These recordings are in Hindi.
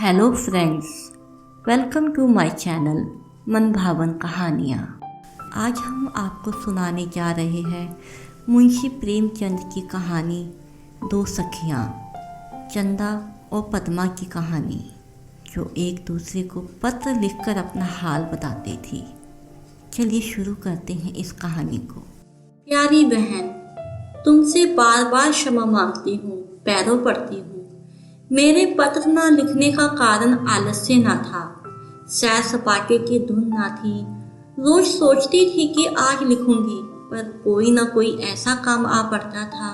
Hello friends, welcome to my channel मनभावन कहानियाँ। आज हम आपको सुनाने जा रहे हैं मुंशी प्रेमचंद की कहानी दो सखियाँ, चंदा और पद्मा की कहानी, जो एक दूसरे को पत्र लिखकर अपना हाल बताती थी। चलिए शुरू करते हैं इस कहानी को। प्यारी बहन, तुमसे बार बार क्षमा मांगती हूँ, पैरों पड़ती हूँ। मेरे पत्र न लिखने का कारण आलस्य न था, सैर सपाटे की धुन न थी। रोज सोचती थी कि आज लिखूंगी, पर कोई न कोई ऐसा काम आ पड़ता था,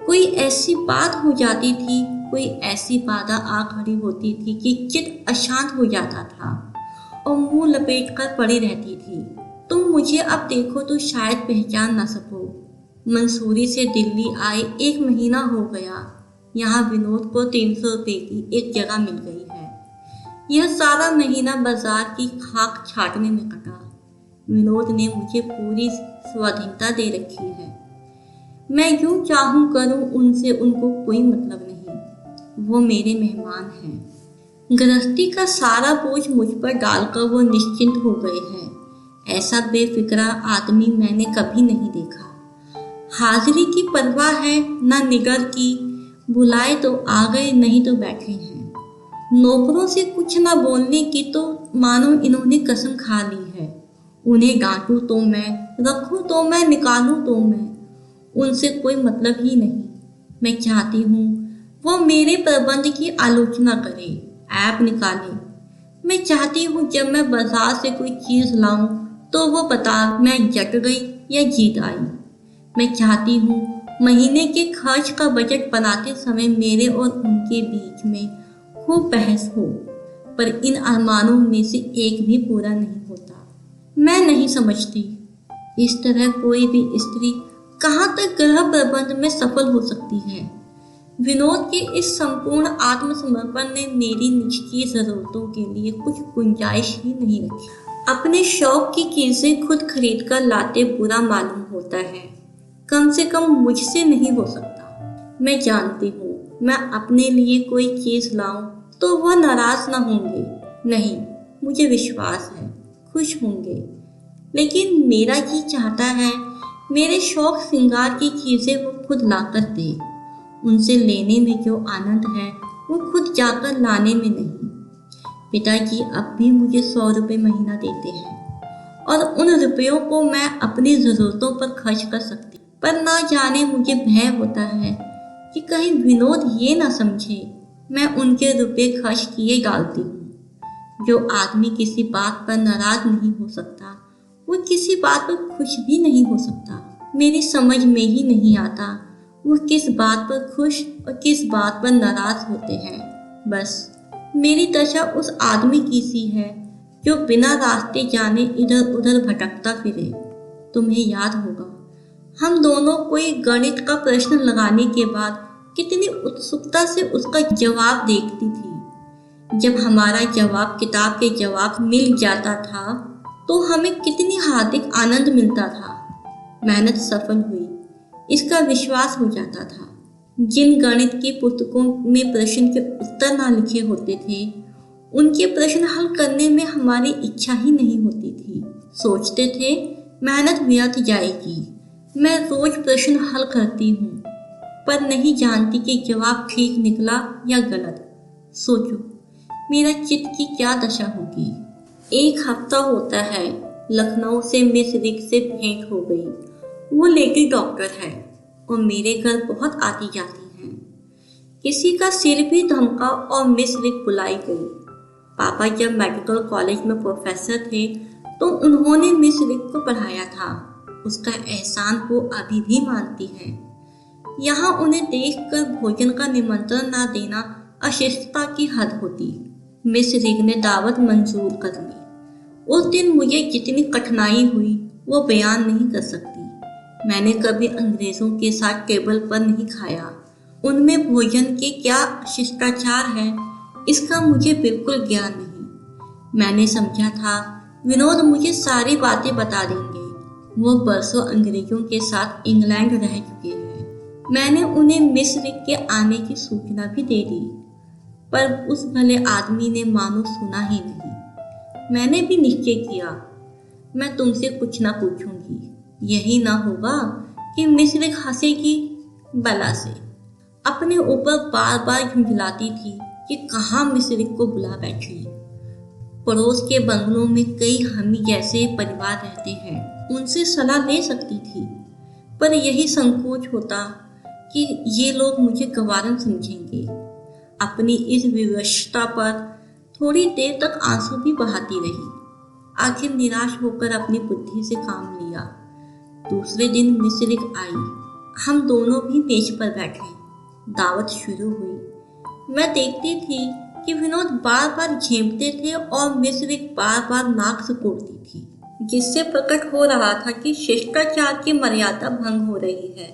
कोई ऐसी बात हो जाती थी, कोई ऐसी बाधा आ खड़ी होती थी कि चित्त अशांत हो जाता था और मुंह लपेट कर पड़ी रहती थी। तुम मुझे अब देखो तो शायद पहचान न सको। मंसूरी से दिल्ली आए 1 महीना हो गया। यहाँ विनोद को 300 रुपये की एक जगह मिल गई है। यह सारा महीना बाजार की खाक छाटने में कटा। विनोद ने मुझे पूरी स्वाधीनता दे रखी है। मैं यूं चाहूं करूं उनसे उनको कोई मतलब नहीं। वो मेरे मेहमान हैं। गृहस्थी का सारा बोझ मुझ पर डालकर वो निश्चिंत हो गए हैं। ऐसा बेफिक्रा आदमी मैंने कभी नहीं देखा। हाजिरी की परवाह है न निगर की, बुलाए तो आ गए, नहीं तो बैठे हैं। नौकरों से कुछ न बोलने की तो मानो इन्होंने कसम खा ली है। उन्हें डांटूं तो मैं, रखूं तो मैं, निकालूं तो मैं, उनसे कोई मतलब ही नहीं। मैं चाहती हूँ वो मेरे प्रबंध की आलोचना करे, ऐप निकाले। मैं चाहती हूँ जब मैं बाजार से कोई चीज लाऊं तो वो बता मैं जट गई या जीत आई। मैं चाहती हूँ महीने के खर्च का बजट बनाते समय मेरे और उनके बीच में खूब बहस हो, पर इन अरमानों में से एक भी पूरा नहीं होता। मैं नहीं समझती इस तरह कोई भी स्त्री कहाँ तक गृह प्रबंध में सफल हो सकती है। विनोद के इस संपूर्ण आत्मसमर्पण ने मेरी निष्क्रिय जरूरतों के लिए कुछ गुंजाइश ही नहीं रखी। अपने शौक की चीजें खुद खरीद कर लाते बुरा मालूम होता है, कम से कम मुझसे नहीं हो सकता। मैं जानती हूँ मैं अपने लिए कोई चीज लाऊं तो वह नाराज ना होंगे। नहीं, मुझे विश्वास है खुश होंगे। लेकिन मेरा जी चाहता है मेरे शौक श्रृंगार की चीजें वो खुद लाकर दे। उनसे लेने में जो आनंद है वो खुद जाकर लाने में नहीं। पिताजी अब भी मुझे 100 रुपये महीना देते हैं और उन रुपयों को मैं अपनी जरूरतों पर खर्च कर सकती, पर ना जाने मुझे भय होता है कि कहीं विनोद ये ना समझे मैं उनके रुपए खर्च किए डालती हूँ। जो आदमी किसी बात पर नाराज नहीं हो सकता, वो किसी बात पर खुश भी नहीं हो सकता। मेरी समझ में ही नहीं आता वो किस बात पर खुश और किस बात पर नाराज होते हैं। बस मेरी दशा उस आदमी की सी है जो बिना रास्ते जाने इधर उधर भटकता फिरे। तुम्हें याद होगा हम दोनों कोई गणित का प्रश्न लगाने के बाद कितनी उत्सुकता से उसका जवाब देखती थी। जब हमारा जवाब किताब के जवाब मिल जाता था तो हमें कितनी हार्दिक आनंद मिलता था। मेहनत सफल हुई इसका विश्वास हो जाता था। जिन गणित की पुस्तकों में प्रश्न के उत्तर ना लिखे होते थे, उनके प्रश्न हल करने में हमारी इच्छा ही नहीं होती थी। सोचते थे मेहनत व्यर्थ जाएगी। मैं रोज प्रश्न हल करती हूँ, पर नहीं जानती कि जवाब ठीक निकला या गलत। सोचो मेरा चित्त की क्या दशा होगी। 1 हफ्ता होता है लखनऊ से मिस रिक से भेंट हो गई। वो लेडी डॉक्टर है और मेरे घर बहुत आती जाती हैं। किसी का सिर भी धमका और मिस रिक बुलाई गई। पापा जब मेडिकल कॉलेज में प्रोफेसर थे तो उन्होंने मिस रिक को पढ़ाया था। उसका एहसान वो अभी भी मानती है। यहाँ उन्हें देखकर भोजन का निमंत्रण ना देना अशिष्टता की हद होती। मिस रिग ने दावत मंजूर कर ली। उस दिन मुझे जितनी कठिनाई हुई वो बयान नहीं कर सकती। मैंने कभी अंग्रेजों के साथ टेबल पर नहीं खाया। उनमें भोजन के क्या शिष्टाचार है इसका मुझे बिल्कुल ज्ञान नहीं। मैंने समझा था विनोद मुझे सारी बातें बता देंगे। वो बरसों अंग्रेजों के साथ इंग्लैंड रह चुके हैं। मैंने उन्हें मिस्र के आने की सूचना भी दे दी। पर उस भले आदमी ने मानो सुना ही नहीं। मैंने भी निश्चय किया, मैं तुमसे कुछ ना पूछूंगी। यही ना होगा कि मिस्र हंसेगी बला से। अपने ऊपर बार बार झुंझलाती थी कि कहाँ मिस्र को बुला बैठी। पड़ोस के बंगलों में कई हमी जैसे परिवार रहते हैं, उनसे सलाह ले सकती थी, पर यही संकोच होता कि ये लोग मुझे गवारन समझेंगे। अपनी इस विवशता पर थोड़ी देर तक आंसू भी बहाती रही। आखिर निराश होकर अपनी बुद्धि से काम लिया। दूसरे दिन मिस्र आई। हम दोनों भी मेज पर बैठे। दावत शुरू हुई। मैं देखती थी कि विनोद बार बार झेंपते थे और मिस्र बार बार नाक सिकोड़ती थी, जिससे प्रकट हो रहा था कि शिष्टाचार की मर्यादा भंग हो रही है।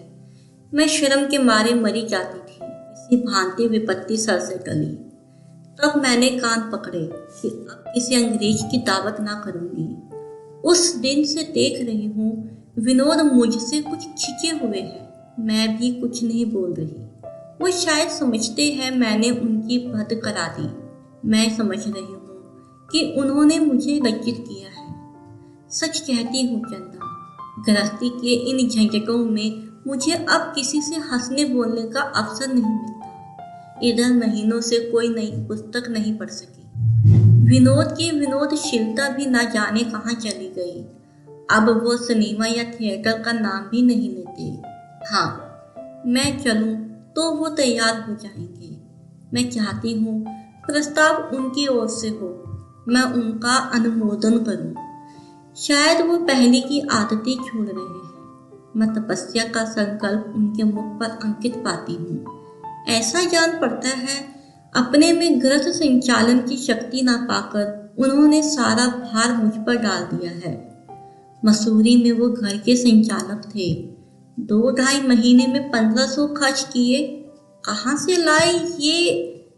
मैं शर्म के मारे मरी जाती थी। इसी भांति विपत्ति सर से टली। तब मैंने कान पकड़े कि अब किसी अंग्रेज की दावत ना करूंगी। उस दिन से देख रही हूँ विनोद मुझसे कुछ खिंचे हुए हैं। मैं भी कुछ नहीं बोल रही। वो शायद समझते हैं मैंने उनकी हद करा दी। मैं समझ रही हूँ कि उन्होंने मुझे लज्जित किया है। सच कहती हूँ चंदा, गृहस्थी के इन झंझटों में मुझे अब किसी से हंसने बोलने का अवसर नहीं मिलता। इधर महीनों से कोई नई पुस्तक नहीं पढ़ सकी। विनोद की विनोदशीलता भी ना जाने कहाँ चली गई। अब वो सिनेमा या थिएटर का नाम भी नहीं लेते। हाँ, मैं चलूं तो वो तैयार हो जाएंगे। मैं चाहती हूँ प्रस्ताव उनकी ओर से हो, मैं उनका अनुमोदन करूँ। शायद वो पहले की आदतें छोड़ रहे हैं। मैं तपस्या का संकल्प उनके मुख पर अंकित पाती हूँ। ऐसा जान पड़ता है अपने में गृहस्थ संचालन की शक्ति ना पाकर उन्होंने सारा भार मुझ पर डाल दिया है। मसूरी में वो घर के संचालक थे। 2-2.5 महीने में 1500 खर्च किए। कहाँ से लाए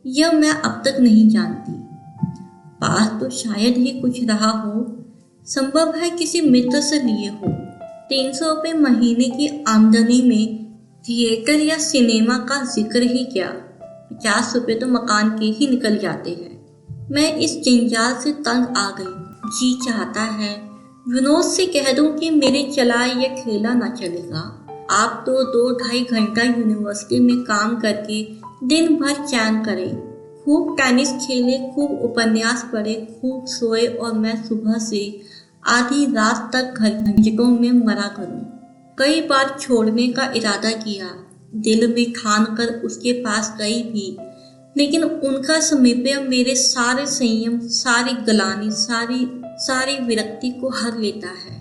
यह मैं अब तक नहीं जानती। पास तो शायद ही कुछ रहा हो। संभव है किसी मित्र से लिए हो। 300 रुपये महीने की आमदनी में थिएटर या सिनेमा का जिक्र ही क्या, 50 रुपये तो मकान के ही निकल जाते हैं। मैं इस जंजाल से तंग आ गई। जी चाहता है विनोद से कह दूं कि मेरे चलाए यह खेला ना चलेगा। आप तो 2-2.5 घंटा यूनिवर्सिटी में काम करके दिन भर चैन करें, खूब टेनिस खेले, खूब उपन्यास पढ़े, खूब सोए और मैं सुबह से आधी रात तक घर झंझटों में मरा करूं। कई बार छोड़ने का इरादा किया, दिल में ठान कर उसके पास गई भी, लेकिन उनका समीप्य मेरे सारे संयम, सारी गलानी, सारी विरक्ति को हर लेता है।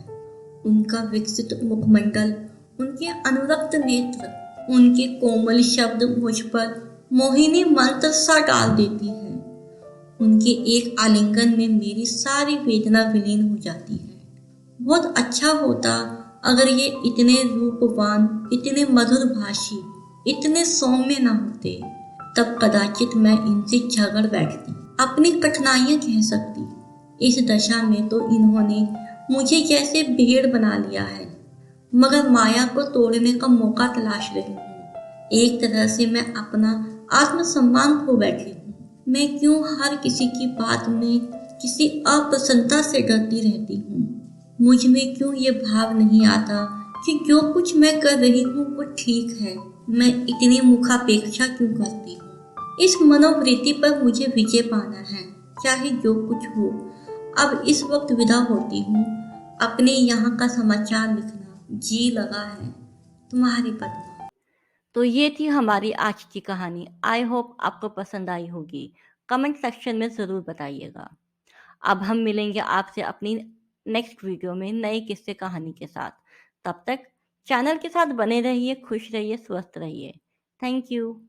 उनका विकसित मुखमंडल, उनके अनुरक्त नेत्र, उनके कोमल शब्द मुझ पर मोहिनी मंत्र सा डाल देती है। उनके एक आलिंगन में मेरी सारी वेदना विलीन हो जाती है। बहुत अच्छा होता अगर ये इतने रूपवान, इतने मधुर भाषी, इतने सौम्य न होते। तब कदाचित मैं इनसे झगड़ बैठती, अपनी कठिनाइयां कह सकती। इस दशा में तो इन्होंने मुझे जैसे भेड़ बना लिया है। मगर माया को तोड़ने का मौका तलाश रही हूँ। एक तरह से मैं अपना आत्मसम्मान खो बैठी हूँ। मैं क्यों हर किसी की बात में किसी अप्रसन्नता से डरती रहती हूँ? मुझ में क्यों ये भाव नहीं आता कि जो कुछ मैं कर रही हूँ वो ठीक है? मैं इतनी मुखापेक्षा क्यों करती हूँ? इस मनोवृत्ति पर मुझे विजय पाना है, चाहे जो कुछ हो। अब इस वक्त विदा होती हूँ। अपने यहाँ का समाचार लिखना जी लगा है। तुम्हारी पद्मा। तो ये थी हमारी आज की कहानी। आई होप आपको पसंद आई होगी। कमेंट सेक्शन में ज़रूर बताइएगा। अब हम मिलेंगे आपसे अपनी नेक्स्ट वीडियो में नए किस्से कहानी के साथ। तब तक चैनल के साथ बने रहिए, खुश रहिए, स्वस्थ रहिए। Thank you.